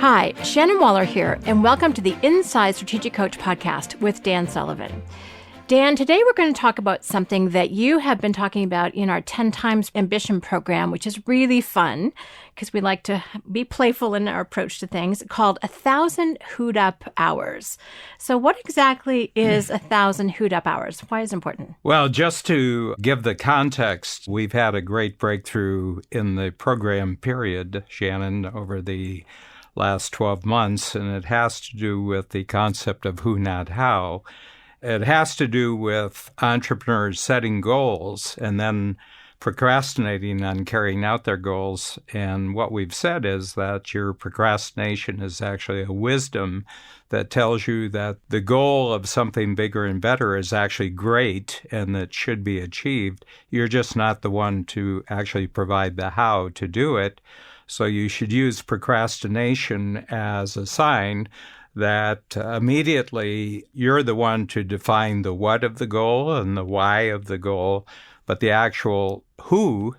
Hi, Shannon Waller here, and welcome to the Inside Strategic Coach podcast with Dan Sullivan. Dan, today we're going to talk about something that you have been talking about in our 10 Times Ambition program, which is really fun because we like to be playful in our approach to things, called 1,000 Who'd Up Hours. So what exactly is 1,000 Who'd Up Hours? Why is it important? Well, just to give the context, we've had a great breakthrough in the program period, Shannon, over the last 12 months, and it has to do with the concept of who, not how. It has to do with entrepreneurs setting goals and then procrastinating on carrying out their goals. And what we've said is that your procrastination is actually a wisdom that tells you that the goal of something bigger and better is actually great and that should be achieved. You're just not the one to actually provide the how to do it. So you should use procrastination as a sign that immediately you're the one to define the what of the goal and the why of the goal, but the actual who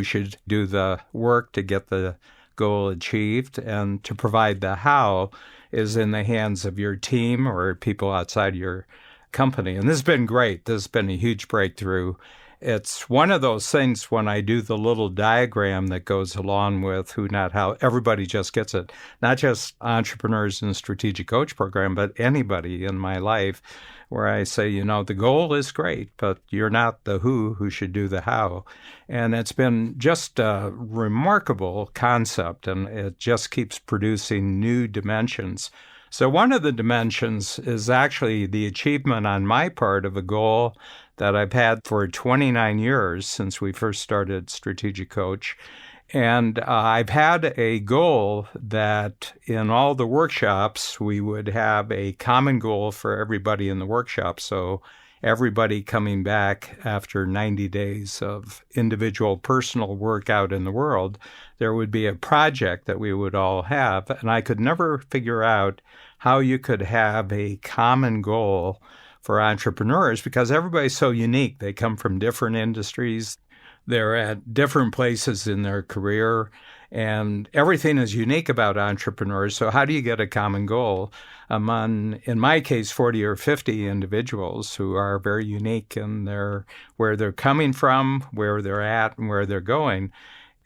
should do the work to get the goal achieved and to provide the how is in the hands of your team or people outside your company. And this has been great. This has been a huge breakthrough. It's one of those things when I do the little diagram that goes along with who, not how, everybody just gets it. Not just entrepreneurs in the Strategic Coach program, but anybody in my life where I say, the goal is great, but you're not the who should do the how. And it's been just a remarkable concept, and it just keeps producing new dimensions. So one of the dimensions is actually the achievement on my part of a goal that I've had for 29 years since we first started Strategic Coach. And I've had a goal that in all the workshops, we would have a common goal for everybody in the workshop. So everybody coming back after 90 days of individual personal work out in the world, there would be a project that we would all have. And I could never figure out how you could have a common goal for entrepreneurs because everybody's so unique. They come from different industries. They're at different places in their career, and everything is unique about entrepreneurs. So how do you get a common goal among, in my case, 40 or 50 individuals who are very unique in where they're coming from, where they're at, and where they're going?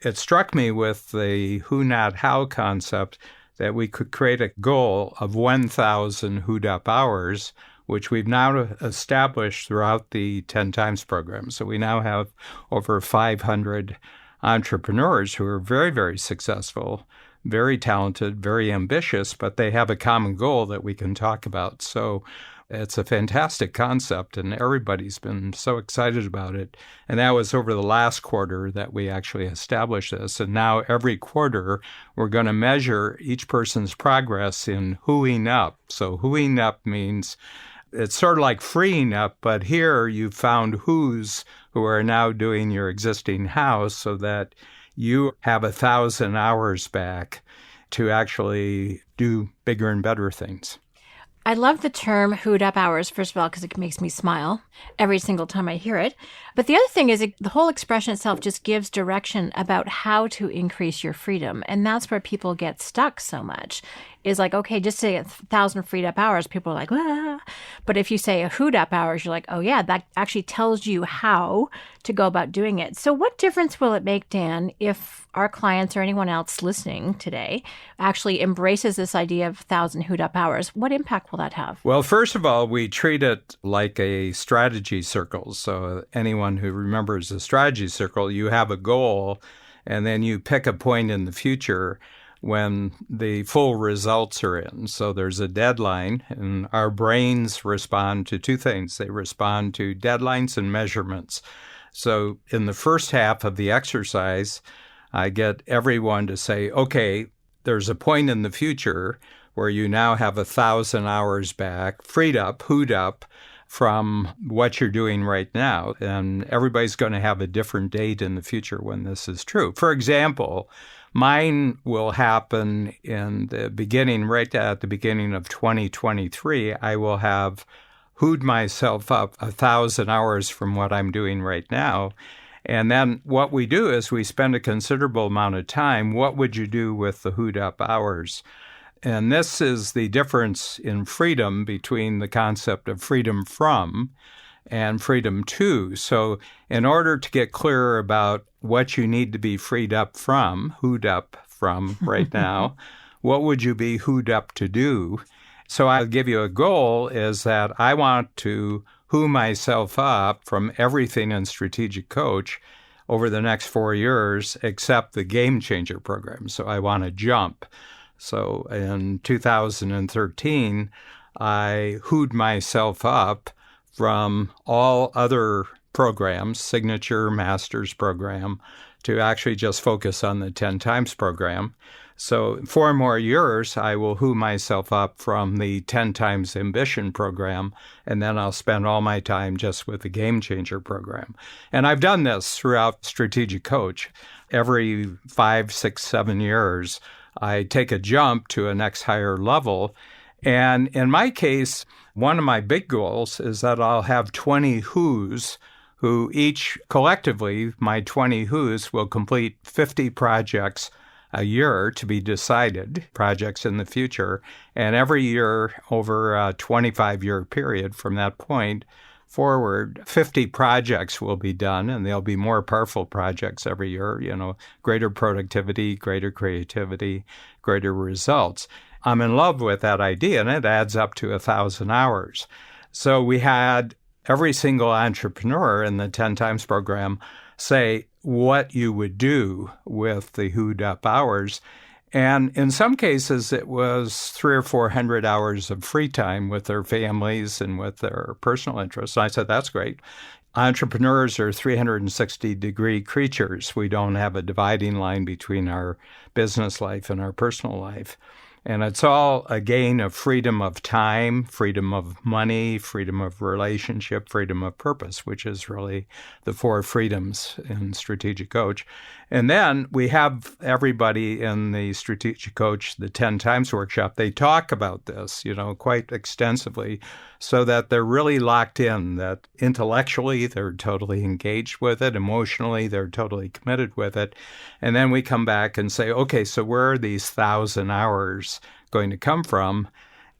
It struck me with the who, not how concept that we could create a goal of 1,000 Who'd Up Hours, which we've now established throughout the 10 Times program. So we now have over 500 entrepreneurs who are very, very successful, very talented, very ambitious, but they have a common goal that we can talk about. So it's a fantastic concept, and everybody's been so excited about it. And that was over the last quarter that we actually established this. And now every quarter, we're going to measure each person's progress in whoing up. So whoing up means it's sort of like freeing up, but here you found who are now doing your existing how so that you have 1,000 hours back to actually do bigger and better things. I love the term Who'd Up Hours, first of all, because it makes me smile every single time I hear it. But the other thing is the whole expression itself just gives direction about how to increase your freedom. And that's where people get stuck so much. Is like, okay, just say 1,000 freed up hours. People are like, ah. But if you say a Who'd Up Hours, you're like, oh yeah, that actually tells you how to go about doing it. So what difference will it make, Dan, if our clients or anyone else listening today actually embraces this idea of 1,000 Who'd Up Hours? What impact will that have? Well, first of all, we treat it like a strategy circle. So anyone who remembers a strategy circle, you have a goal, and then you pick a point in the future when the full results are in. So there's a deadline, and our brains respond to two things. They respond to deadlines and measurements. So in the first half of the exercise, I get everyone to say, okay, there's a point in the future where you now have 1,000 hours back, freed up, who'd up, from what you're doing right now. And everybody's going to have a different date in the future when this is true. For example, mine will happen in the beginning, right at the beginning of 2023. I will have who'd myself up 1,000 hours from what I'm doing right now. And then what we do is we spend a considerable amount of time. What would you do with the who'd up hours? And this is the difference in freedom between the concept of freedom from and freedom to. So in order to get clearer about what you need to be freed up from, who'd up from right now, what would you be who'd up to do? So I'll give you a goal is that I want to who myself up from everything in Strategic Coach over the next 4 years except the Game Changer program. So I want to jump. So in 2013, I who'd myself up from all other programs, Signature, Master's program, to actually just focus on the 10 times program. So 4 more years, I will who myself up from the 10 times ambition program, and then I'll spend all my time just with the Game Changer program. And I've done this throughout Strategic Coach. Every 5, 6, 7 years, I take a jump to a next higher level. And in my case, one of my big goals is that I'll have 20 who's who each collectively, my 20 who's will complete 50 projects a year to be decided, projects in the future. And every year over a 25-year period from that point forward, 50 projects will be done, and there'll be more powerful projects every year, greater productivity, greater creativity, greater results. I'm in love with that idea, and it adds up to 1,000 hours. So we had every single entrepreneur in the 10 times program say what you would do with the who'd up hours. And in some cases, it was 300 or 400 hours of free time with their families and with their personal interests. And I said, that's great. Entrepreneurs are 360-degree creatures. We don't have a dividing line between our business life and our personal life. And it's all a gain of freedom of time, freedom of money, freedom of relationship, freedom of purpose, which is really the 4 freedoms in Strategic Coach. And then we have everybody in the Strategic Coach, the 10 times workshop, they talk about this, quite extensively so that they're really locked in, that intellectually they're totally engaged with it, emotionally they're totally committed with it. And then we come back and say, okay, so where are these 1,000 hours going to come from?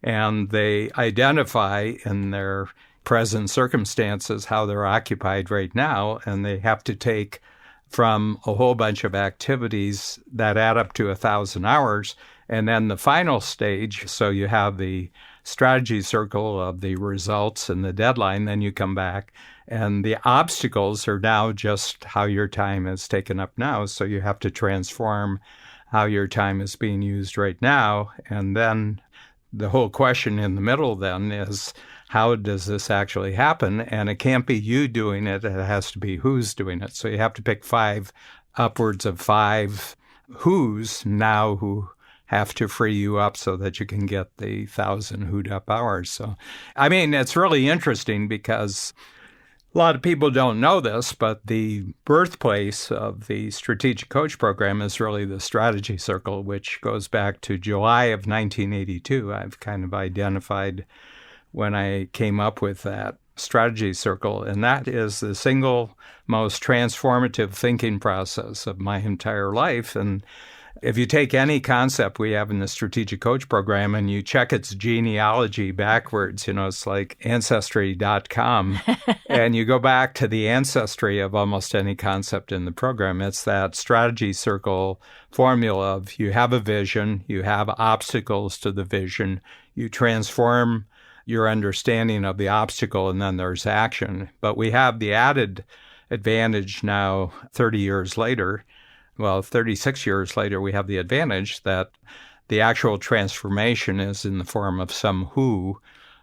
And they identify in their present circumstances how they're occupied right now, and they have to take from a whole bunch of activities that add up to 1,000 hours. And then the final stage, so you have the strategy circle of the results and the deadline, then you come back. And the obstacles are now just how your time is taken up now. So you have to transform how your time is being used right now. And then the whole question in the middle then is, how does this actually happen? And it can't be you doing it. It has to be who's doing it. So you have to pick upwards of 5 who's now who have to free you up so that you can get the 1,000 who'd up hours. So, it's really interesting because a lot of people don't know this, but the birthplace of the Strategic Coach program is really the Strategy Circle, which goes back to July of 1982. I've kind of identified when I came up with that strategy circle, and that is the single most transformative thinking process of my entire life. And if you take any concept we have in the Strategic Coach program and you check its genealogy backwards, it's like Ancestry.com, and you go back to the ancestry of almost any concept in the program, it's that strategy circle formula of you have a vision, you have obstacles to the vision, you transform your understanding of the obstacle, and then there's action. But we have the added advantage now, 30 years later, 36 years later, we have the advantage that the actual transformation is in the form of some who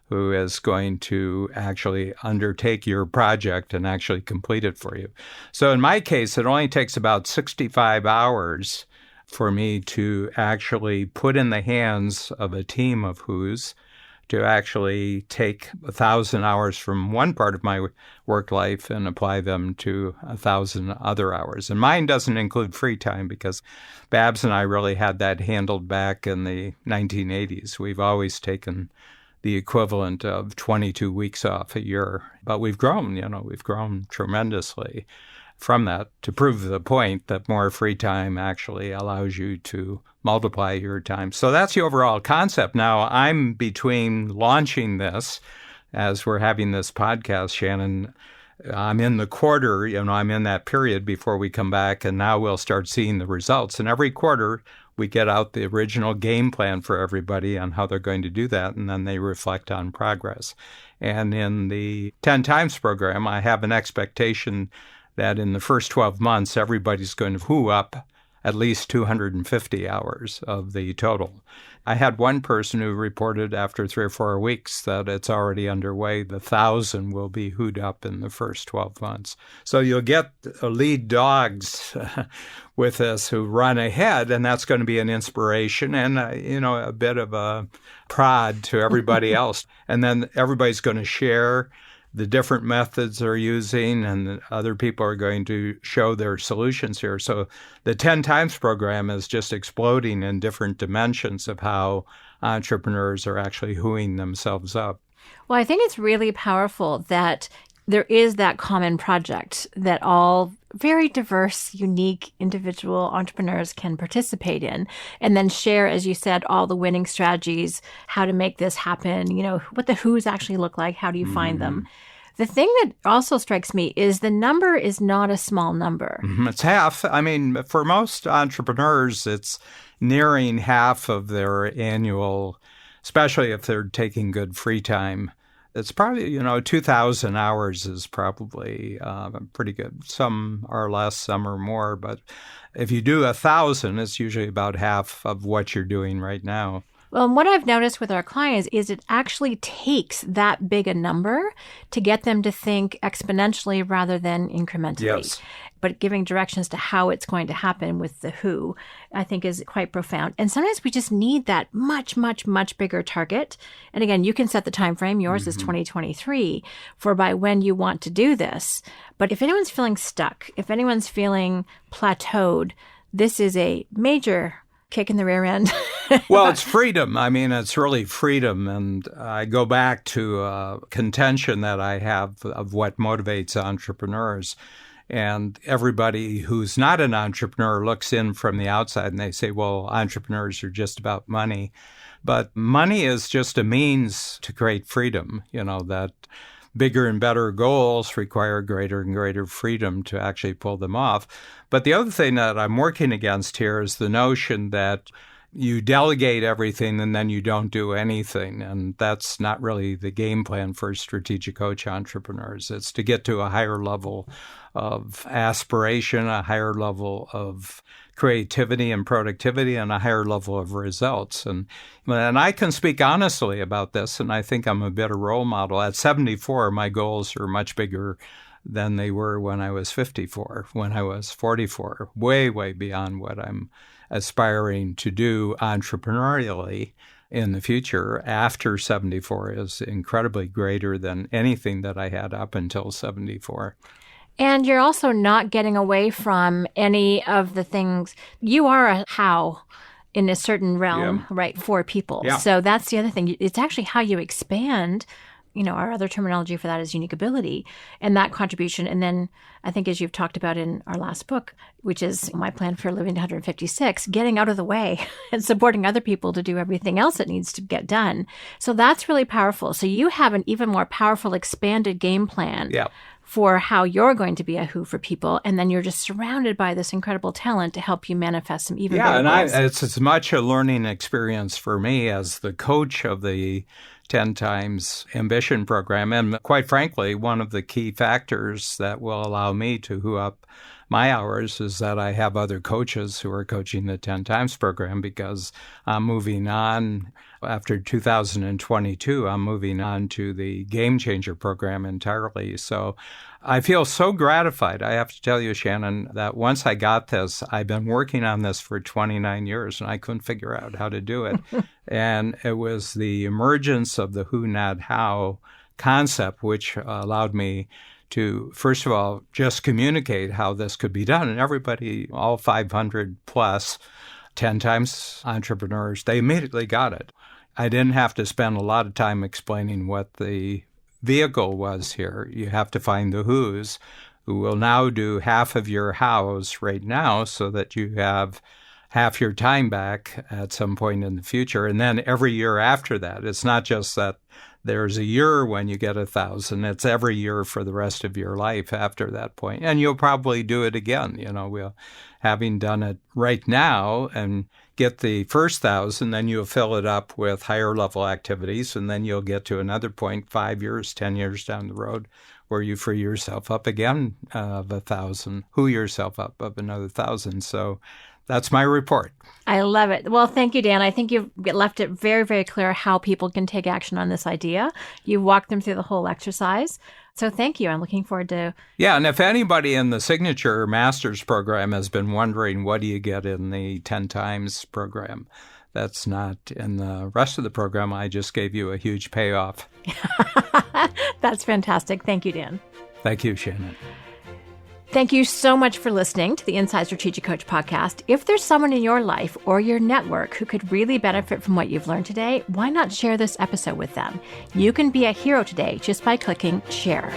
is going to actually undertake your project and actually complete it for you. So in my case, it only takes about 65 hours for me to actually put in the hands of a team of who's to actually take 1,000 hours from one part of my work life and apply them to 1,000 other hours. And mine doesn't include free time because Babs and I really had that handled back in the 1980s. We've always taken the equivalent of 22 weeks off a year. But we've grown tremendously. from that to prove the point that more free time actually allows you to multiply your time. So that's the overall concept. Now, I'm between launching this as we're having this podcast, Shannon. I'm in the quarter, I'm in that period before we come back, and now we'll start seeing the results. And every quarter, we get out the original game plan for everybody on how they're going to do that, and then they reflect on progress. And in the 10 times program, I have an expectation that in the first 12 months, everybody's going to whoo up at least 250 hours of the total. I had one person who reported after 3 or 4 weeks that it's already underway. The 1,000 will be hooed up in the first 12 months. So you'll get lead dogs with us who run ahead, and that's going to be an inspiration and, a bit of a prod to everybody else. And then everybody's going to share the different methods they're using, and other people are going to show their solutions here. So the 10 times program is just exploding in different dimensions of how entrepreneurs are actually hooing themselves up. Well, I think it's really powerful that there is that common project that all very diverse, unique individual entrepreneurs can participate in, and then share, as you said, all the winning strategies, how to make this happen, what the who's actually look like, how do you find them. The thing that also strikes me is the number is not a small number. It's half. I mean, for most entrepreneurs, it's nearing half of their annual, especially if they're taking good free time. It's probably, 2,000 hours is probably pretty good. Some are less, some are more. But if you do 1,000, it's usually about half of what you're doing right now. Well, and what I've noticed with our clients is it actually takes that big a number to get them to think exponentially rather than incrementally. Yes. But giving directions to how it's going to happen with the who, I think is quite profound. And sometimes we just need that much, much, much bigger target. And again, you can set the time frame. Yours is 2023 for by when you want to do this. But if anyone's feeling stuck, if anyone's feeling plateaued, this is a major kick in the rear end. Well, it's freedom. I mean, it's really freedom. And I go back to a contention that I have of what motivates entrepreneurs. And everybody who's not an entrepreneur looks in from the outside and they say, well, entrepreneurs are just about money. But money is just a means to create freedom, that bigger and better goals require greater and greater freedom to actually pull them off. But the other thing that I'm working against here is the notion that you delegate everything and then you don't do anything. And that's not really the game plan for strategic coach entrepreneurs. It's to get to a higher level of aspiration, a higher level of creativity and productivity, and a higher level of results. And I can speak honestly about this, and I think I'm a bit of a role model. At 74, my goals are much bigger than they were when I was 54, when I was 44, way, way beyond what I'm aspiring to do entrepreneurially in the future after 74 is incredibly greater than anything that I had up until 74. And you're also not getting away from any of the things. You are a how in a certain realm, right, for people. Yeah. So that's the other thing. It's actually how you expand. Our other terminology for that is unique ability and that contribution. And then I think, as you've talked about in our last book, which is my plan for living to 156, getting out of the way and supporting other people to do everything else that needs to get done. So that's really powerful. So you have an even more powerful, expanded game plan for how you're going to be a who for people. And then you're just surrounded by this incredible talent to help you manifest some even better goals. It's as much a learning experience for me as the coach of the 10 times ambition program. And quite frankly, one of the key factors that will allow me to who up my hours is that I have other coaches who are coaching the 10 times program, because I'm moving on after 2022. I'm moving on to the Game Changer program entirely. So I feel so gratified. I have to tell you, Shannon, that once I got this, I've been working on this for 29 years and I couldn't figure out how to do it. And it was the emergence of the who, not how concept, which allowed me to, first of all, just communicate how this could be done. And everybody, all 500 plus 10 times entrepreneurs, they immediately got it. I didn't have to spend a lot of time explaining what the vehicle was here. You have to find the who's. who will now do half of your house right now so that you have half your time back at some point in the future. And then every year after that, it's not just that there's a year when you get 1,000. It's every year for the rest of your life after that point. And you'll probably do it again. We'll, having done it right now and get the first 1,000, then you'll fill it up with higher level activities. And then you'll get to another point 5 years, 10 years down the road where you free yourself up again of 1,000, who yourself up of another 1,000. So that's my report. I love it. Well, thank you, Dan. I think you've left it very, very clear how people can take action on this idea. You walked them through the whole exercise. So thank you. I'm looking forward to... Yeah, and if anybody in the Signature Master's program has been wondering, what do you get in the 10 times program? That's not in the rest of the program. I just gave you a huge payoff. That's fantastic. Thank you, Dan. Thank you, Shannon. Thank you so much for listening to the Inside Strategic Coach podcast. If there's someone in your life or your network who could really benefit from what you've learned today, why not share this episode with them? You can be a hero today just by clicking share.